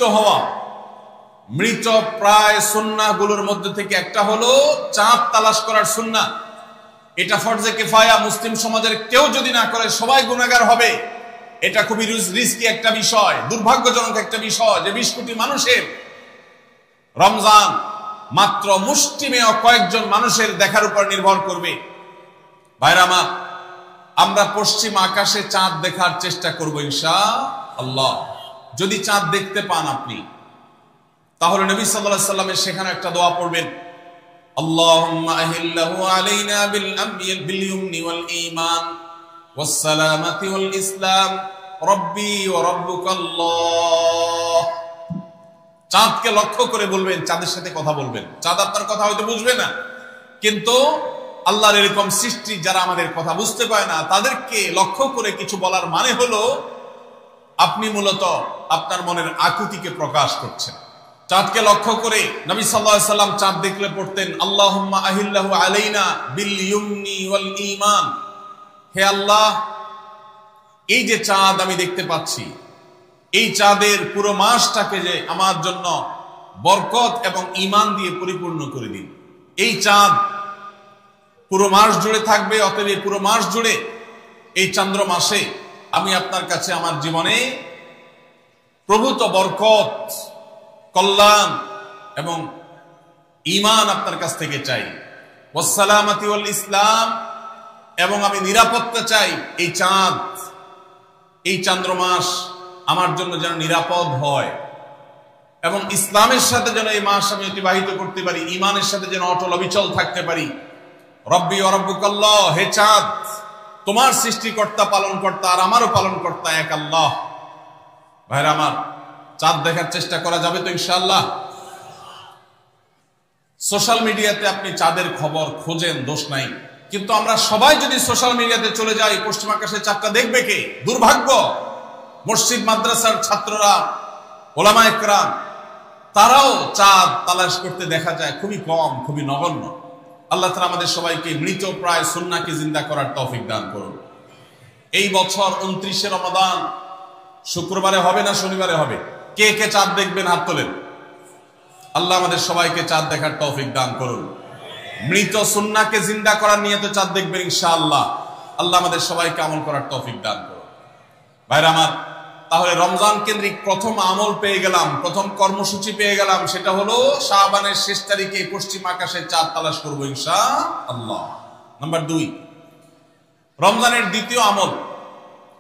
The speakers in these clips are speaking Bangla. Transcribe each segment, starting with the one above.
বিলুপ্ত হওয়া মৃত প্রায় সুন্নাহগুলোর মধ্যে থেকে একটা হলো চাঁদ তালাশ করার সুন্নাহ। এটা ফরজে কিফায়া, মুসলিম সমাজের কেউ যদি না করে সবাই গুনাহগার হবে। এটা খুবই রিস্কি একটা বিষয়, দুর্ভাগ্যজনক একটা বিষয় যে 20 কোটি মানুষের রমজান মাত্র মুষ্টিমেয় কয়েকজন মানুষের দেখার উপর নির্ভর করবে। ভাইরা আমার, আমরা পশ্চিম আকাশে চাঁদ দেখার চেষ্টা করব ইনশাআল্লাহ। যদি চাঁদ দেখতে পান আপনি, তাহলে নবী সাল্লাল্লাহু আলাইহি ওয়াসাল্লামের সেখানে একটা দোয়া পড়বেন, আল্লাহুম্মা আহিল্লাহু আলাইনা বিল ইয়ুমনি ওয়াল ঈমান ওয়াস সালামাতি ওয়াল ইসলাম রব্বি ওয়া রাব্বুকাল্লাহ। চাঁদকে লক্ষ্য করে বলবেন, চাঁদের সাথে কথা বলবেন। চাঁদ আপনার কথা হয়তো বুঝবে না, কিন্তু আল্লাহর এরকম সৃষ্টি যারা আমাদের কথা বুঝতে পারে না, তাদেরকে লক্ষ্য করে কিছু বলার মানে হলো আপনি মূলত আপনার মনের আকুতিকে প্রকাশ করছেন। চাঁদকে লক্ষ্য করে নবী সাল্লাল্লাহু আলাইহি ওয়াসাল্লাম চাঁদ দেখলে পড়তেন, আল্লাহুম্মা আহিল্লাহু আলাইনা বিল ইয়ুমনি ওয়াল ঈমান। হে আল্লাহ, এই যে চাঁদ আমি দেখতে পাচ্ছি, এই চাঁদের পুরো মাসটাকে যে আমার জন্য বরকত এবং ঈমান দিয়ে পরিপূর্ণ করে দিন। এই চাঁদ পুরো মাস জুড়ে থাকবে, অতএব পুরো মাস জুড়ে এই চন্দ্র মাসে আমি আপনার কাছে আমার জীবনে প্রভূত বরকত, কল্যাণ এবং ঈমান আপনার কাছ থেকে চাই। ওয়াস সালামাতি ওয়াল ইসলাম, এবং আমি নিরাপত্তা চাই। এই চাঁদ, এই চন্দ্র মাস আমার জন্য যেন নিরাপদ হয় এবং ইসলামের সাথে যেন এই মাস আমি অতিবাহিত করতে পারি, ঈমানের সাথে যেন অটল অবিচল থাকতে পারি। রব্বি ওয়া রাব্বুকাল্লাহ, হে চাঁদ, তোমার সৃষ্টিকর্তা পালনকর্তা আর আমারও পালনকর্তা এক আল্লাহ। ভাইরা আমার, চাঁদ দেখার চেষ্টা করা যাবে তো ইনশাআল্লাহ? সোশ্যাল মিডিয়াতে আপনি চাঁদের খবর খোঁজেন, দোষ নাই, কিন্তু আমরা সবাই যদি সোশ্যাল মিডিয়াতে চলে যাই, পশ্চিম আকাশে চাঁদটা দেখবে কে? দুর্ভাগ্য। মসজিদ মাদ্রাসার ছাত্ররা, ওলামা একরাম, তারাও চাঁদ তালাশ করতে দেখা যায় খুবই কম, খুবই নগণ্য। আল্লাহ তাআলা আমাদের সবাইকে মৃত প্রায় সুন্নাহকে জিন্দা করার তৌফিক দান করুন। এই বছর 29শে রমাদান শুক্রবারে হবে না শনিবারে হবে? কে কে চাঁদ দেখবেন হাত তোলেন। আল্লাহ আমাদের সবাইকে চাঁদ দেখার তৌফিক দান করুন। মৃত সুন্নাহকে জিন্দা করার নিয়তে চাঁদ দেখবেন ইনশাআল্লাহ। আল্লাহ আমাদের সবাইকে আমল করার তৌফিক দান করুন। ভাইরা আমার, তাহলে রমজান কেন্দ্রিক প্রথম আমল পেয়ে গেলাম, প্রথম কর্মসূচি পেয়ে গেলাম, সেটা হলো শাবানের শেষ তারিখে পশ্চিম আকাশে চাঁদ তালাশ করবো ইনশাআল্লাহ। নাম্বার 2, রমজানের দ্বিতীয় আমল,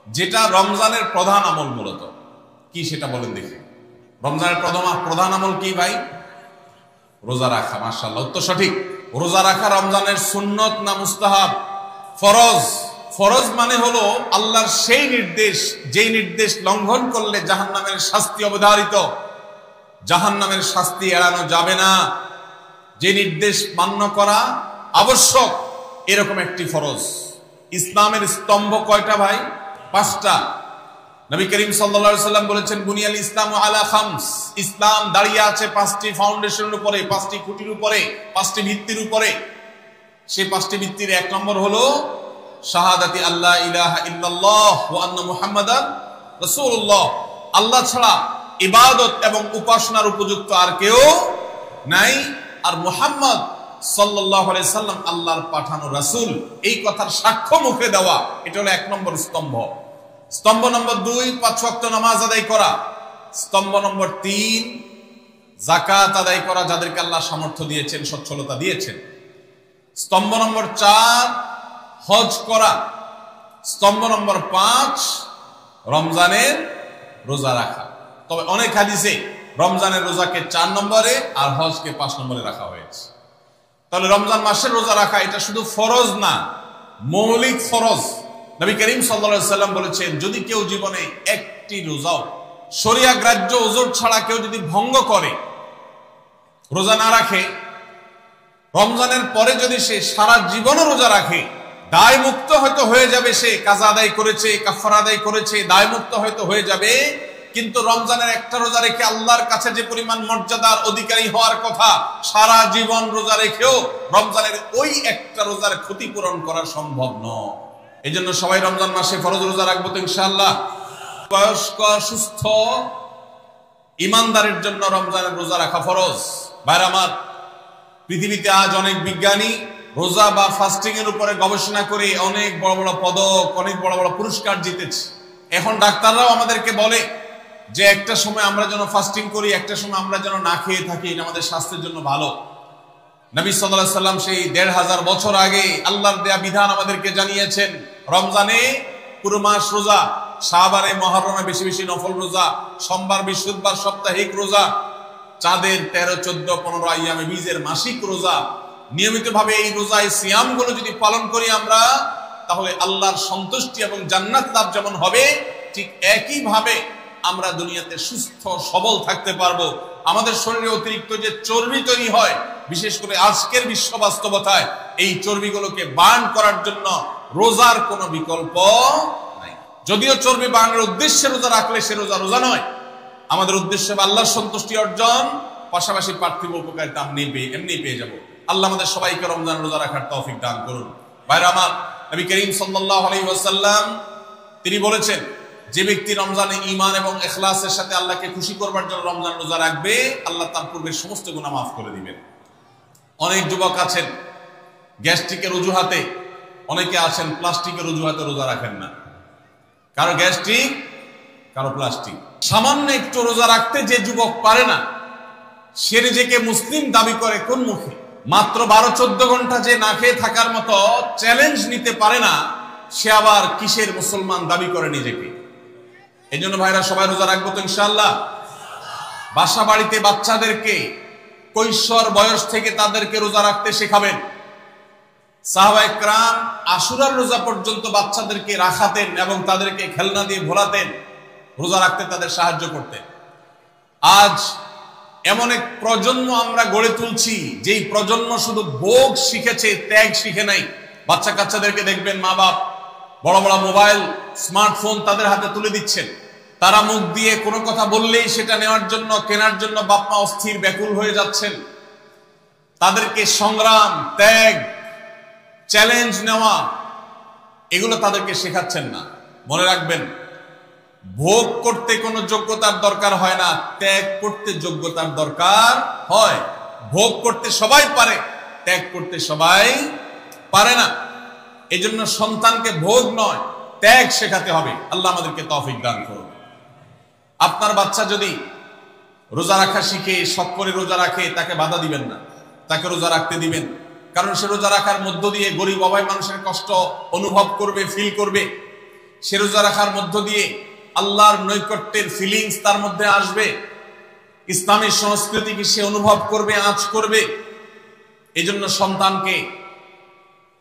যেটা রমজানের প্রধান আমল মূলত কি সেটা বলেন দেখি। রমজানের প্রধান আমল কি ভাই? রোজা রাখা। মাশাআল্লাহ, উত্তর সঠিক। রোজা রাখা রমজানের সুন্নত না মুস্তাহাব? ফরজ। ফরজ মানে হলো আল্লাহর সেই নির্দেশ, যেই নির্দেশ লঙ্ঘন করলে জাহান্নামের শাস্তি অবধারিত, জাহান্নামের শাস্তি এড়ানো যাবে না, যে নির্দেশ মান্য করা আবশ্যক, এরকম একটি ফরজ। ইসলামের স্তম্ভ কয়টা ভাই? 5টা। নবী করিম সাল্লাল্লাহু আলাইহি ওয়াসাল্লাম বলেছেন, বুনিয়াল ইসলামু আলা খামস। ইসলাম দাঁড়িয়ে আছে 5টি ফাউন্ডেশনের উপরে, 5টি খুঁটির উপরে, 5টি ভিত্তির উপরে। সেই 5টি ভিত্তির 1 নম্বর হলো শাহাদাতি আল্লাহ ইলাহা ইল্লাল্লাহ ওয়া আন্না মুহাম্মাদান রাসূলুল্লাহ। আল্লাহ ছাড়া ইবাদত এবং উপাসনার উপযুক্ত আর কেউ নাই, আর মুহাম্মদ সাল্লাল্লাহু আলাইহি সাল্লাম আল্লাহর পাঠানো রাসূল, এই কথার সাক্ষ্য মুখে দেওয়া, এটা হলো 1 নম্বর স্তম্ভ। স্তম্ভ নম্বর 2, 5 ওয়াক্ত নামাজ আদায় করা। স্তম্ভ নম্বর 3, যাকাত আদায় করা, যাদেরকে আল্লাহ সামর্থ্য দিয়েছেন, সচ্ছলতা দিয়েছেন। স্তম্ভ নম্বর 4, হজ করা। স্তম্ভ নম্বর 5, রমজানের রোজা রাখা। তবে অনেক হাদিসে রমজানের রোজাকে 4 নম্বরে আর হজকে 5 নম্বরে রাখা হয়েছে। তাহলে রমজান মাসের রোজা রাখা এটা শুধু ফরজ না, মৌলিক ফরজ। নবী করিম সাল্লাল্লাহু আলাইহি সাল্লাম বলেছেন, যদি কেউ জীবনে একটি রোজাও শরিয়া গ্রাহ্য ওযর ছাড়া কেউ যদি ভঙ্গ করে, রোজা না রাখে, রমজানের পরে যদি সে সারা জীবনও রোজা রাখে, দায় মুক্ত হয়তো হয়ে যাবে। সে কাজা আদায় করেছে, কাফারা আদায় করেছে, দায় মুক্ত হয়তো হয়ে যাবে, কিন্তু রমজানের একটা রোজা রেখে আল্লাহর কাছে যে পরিমাণ মর্যাদার অধিকারী হওয়ার কথা, সারা জীবন রোজা রেখেও রমজানের ওই একটা রোজার ক্ষতিপূরণ করা সম্ভব নয়। এই জন্য সবাই রমজান মাসে ফরজ রোজা রাখবো তো ইনশাআল্লাহ। বয়স্ক, সুস্থ, ইমানদারের জন্য রমজানের রোজা রাখা ফরজ। ভাইরা আমার, পৃথিবীতে আজ অনেক বিজ্ঞানী রোজা বা ফাস্টিং এর উপরে গবেষণা করে অনেক বড় বড় পদক, অনেক বড় বড় পুরস্কার জিতেছে। এখন ডাক্তাররাও আমাদেরকে বলে যে একটা সময় আমরা যেন ফাস্টিং করি, একটা সময় আমরা যেন না খেয়ে থাকি, এটা আমাদের স্বাস্থ্যের জন্য ভালো। নবী সাল্লাল্লাহু আলাইহি সাল্লাম সেই ১৫০০ বছর আগে আল্লাহর দেয়া বিধান আমাদেরকে জানিয়েছেন। রমজানে পুরো মাস রোজা, শাবানে মুহররমে বেশি বেশি নফল রোজা, সোমবার বৃহস্পতিবার সাপ্তাহিক রোজা, চাঁদের ১৩, ১৪, ১৫ আইয়ামে বীজের মাসিক রোজা। নিয়মিতভাবে এই রোজায় সিয়ামগুলো যদি পালন করি আমরা, তাহলে আল্লাহর সন্তুষ্টি এবং জান্নাত লাভ যেমন হবে, ঠিক একইভাবে আমরা দুনিয়াতে সুস্থ সবল থাকতে পারবো। আমাদের শরীরে অতিরিক্ত যে চর্বি তৈরি হয়, বিশেষ করে আজকের বিশ্ব বাস্তবতায়, এই চর্বিগুলোকে বার্ন করার জন্য রোজার কোনো বিকল্প নাই। যদিও চর্বি বার্নের উদ্দেশ্যে রোজা রাখলে সে রোজা রোজা নয়। আমাদের উদ্দেশ্য আল্লাহর সন্তুষ্টি অর্জন, পাশাপাশি পার্থিব উপকারিতা এমনি পেয়ে যাব। আল্লাহ আমাদের সবাইকে রমজান রোজা রাখার তৌফিক দান করুন। ভাইরা আমার, নবী করিম সাল্লাল্লাহু আলাইহি ওয়াসাল্লাম তিনি বলেছেন, যে ব্যক্তি রমজানে ঈমান এবং ইখলাসের সাথে আল্লাহকে খুশি করবার জন্য রমজান রোজা রাখবে, আল্লাহ তার পূর্বের সমস্ত গুনাহ মাফ করে দিবেন। অনেক যুবক আছেন গ্যাস্ট্রিকের অজুহাতে, অনেকে আছেন প্লাস্টিকের অজুহাতে রোজা রাখেন না। কারো গ্যাস্ট্রিক, কারো প্লাস্টিক। সামান্য একটু রোজা রাখতে যে যুবক পারে না, সে নিজেকে মুসলিম দাবি করে কোন মুখে? মাত্র ১২-১৪ ঘন্টা যে না খেয়ে থাকার মতো চ্যালেঞ্জ নিতে পারে না, সে আবার কিসের মুসলমান দাবি করে নিজেকে? এই জন্য ভাইরা সবাই রোজা রাখবো তো ইনশাআল্লাহ। বাসা বাড়িতে বাচ্চাদেরকে কৈশোর বয়স থেকে তাদেরকে রোজা রাখতে শেখাবেন। সাহাবায়ে কেরাম আশুরার রোজা পর্যন্ত বাচ্চাদেরকে রাখাতেন এবং তাদেরকে খেলনা দিয়ে ভোলাতেন, রোজা রাখতে তাদের সাহায্য করতেন। আজ এমন এক প্রজন্ম আমরা গড়ে তুলছি, যেই প্রজন্ম শুধু ভোগ শিখেছে, ত্যাগ শিখে নাই। বাচ্চা কাচ্চাদেরকে দেখবেন মা বাপ বড় বড় মোবাইল, স্মার্টফোন তাদের হাতে তুলে দিচ্ছেন। তারা মুখ দিয়ে কোনো কথা বললেই সেটা নেওয়ার জন্য, কেনার জন্য বাপ মা অস্থির ব্যাকুল হয়ে যাচ্ছেন। তাদেরকে সংগ্রাম, ত্যাগ, চ্যালেঞ্জ নেওয়া, এগুলো তাদেরকে শেখাচ্ছেন না। মনে রাখবেন, ভোগ করতে কোনো যোগ্যতার দরকার হয় না, ত্যাগ করতে যোগ্যতার দরকার হয়। ভোগ করতে সবাই পারে, ত্যাগ করতে সবাই পারে না। এই জন্য সন্তানকে ভোগ নয়, ত্যাগ শেখাতে হবে। আল্লাহ আমাদেরকে তৌফিক দান করুন। আপনার বাচ্চা যদি রোজা রাখা শিখে, শখ করে রোজা রাখে, তাকে বাধা দিবেন না, তাকে রোজা রাখতে দিবেন। কারণ সে রোজা রাখার মধ্য দিয়ে গরিব অভাবী মানুষের কষ্ট অনুভব করবে, ফিল করবে। সে রোজা রাখার মধ্য দিয়ে আল্লাহর নৈকট্যের ফিলিংস তার মধ্যে আসবে, ইসলামী সংস্কৃতিকে সে অনুভব করবে, আঁচ করবে। এই জন্য সন্তানকে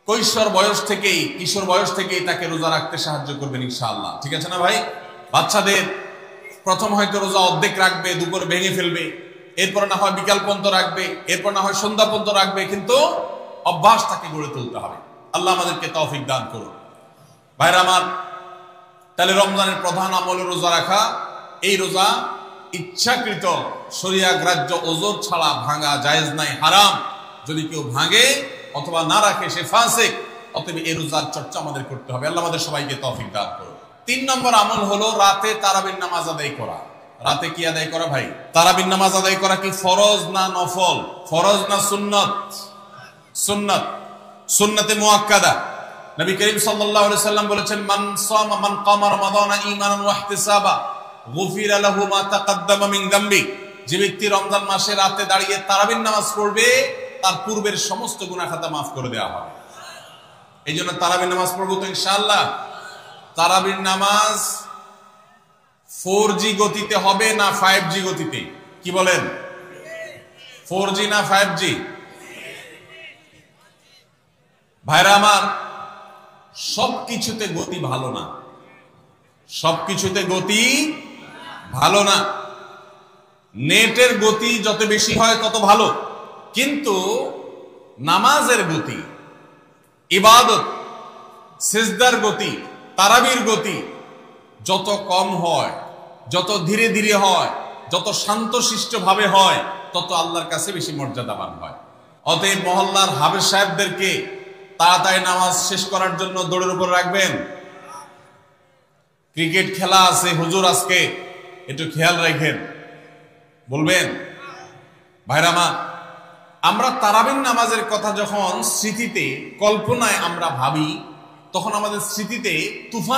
কৈশোর বয়স থেকেই, কিশোর বয়স থেকেই তাকে রোজা রাখতে সাহায্য করবেন ইনশাআল্লাহ। ঠিক আছে না ভাই? বাচ্চাদের প্রথম হয়তো রোজা অর্ধেক রাখবে, দুপুর ভেঙে ফেলবে, এরপর না হয় বিকাল পর্যন্ত রাখবে, এরপর না হয় সন্ধ্যা পর্যন্ত রাখবে, কিন্তু অভ্যাস তাকে গড়ে তুলতে হবে। আল্লাহ আমাদেরকে তৌফিক দান করুন। ভাইরা আমার, তাহলে রমজানের প্রধান আমল রোজা রাখা। এই রোজা ইচ্ছাকৃত শরিয়া গ্রাহ্য ওজর ছাড়া ভাঙা জায়েজ নাই, হারাম। যদি কেউ ভাঙে অথবা না রাখে সে ফাসিক। অতএব এই রোজার চর্চা আমাদের করতে হবে। আল্লাহ আমাদের সবাইকে তৌফিক দান করুন। ৩ নম্বর আমল হলো রাতে তারাবির নামাজ আদায় করা। রাতে কি আদায় করা ভাই? তারাবির নামাজ আদায় করা কি ফরজ না নফল? ফরজ না সুন্নত? সুন্নত, সুন্নতে মুআক্কাদা। নবী করিম সাল্লাল্লাহু আলাইহি সাল্লাম বলেছেন, মান সামা মান কামা রমাদানা ঈমানান ওয়া ইহতিসাবা গুফিরা লাহু মা তাকাদ্দামা মিন যামবি। যে ব্যক্তি রমজান মাসে রাতে দাঁড়িয়ে তারাবির নামাজ পড়বে, তার পূর্বের সমস্ত গুনাহ খাতা মাফ করে দেওয়া হবে। এই জন্য তারাবির নামাজ পড়বো তো ইনশাআল্লাহ। তারাবির নামাজ 4G গতিতে হবে না 5G গতিতে? কি বলেন? 4G না 5G? ভাইরা আমার, সবকিছুতে গতি ভালো না, সবকিছুতে গতি ভালো না। নেটের গতি যত বেশি হয় তত ভালো, কিন্তু নামাজের গতি, ইবাদত, সিজদার গতি, তারাবির গতি যত কম হয়, যত ধীরে ধীরে হয়, যত শান্তশিষ্ট ভাবে হয়, তত আল্লাহর কাছে বেশি মর্যাদাবান হয়। অতএব মহল্লার হাফেজ সাহেবদেরকে তাড়াতাড়ি নামাজ শেষ করার জন্য দৌড়ের উপর রাখবেন। ক্রিকেট খেলা আছে হুজুর, আজকে একটু খেয়াল রাখেন। বলবেন? ভাইরামা, আমরা তারাবির নামাজের কথা যখন স্মৃতিতে কল্পনায় আমরা ভাবি, তখন আমাদের স্মৃতিতে তুফান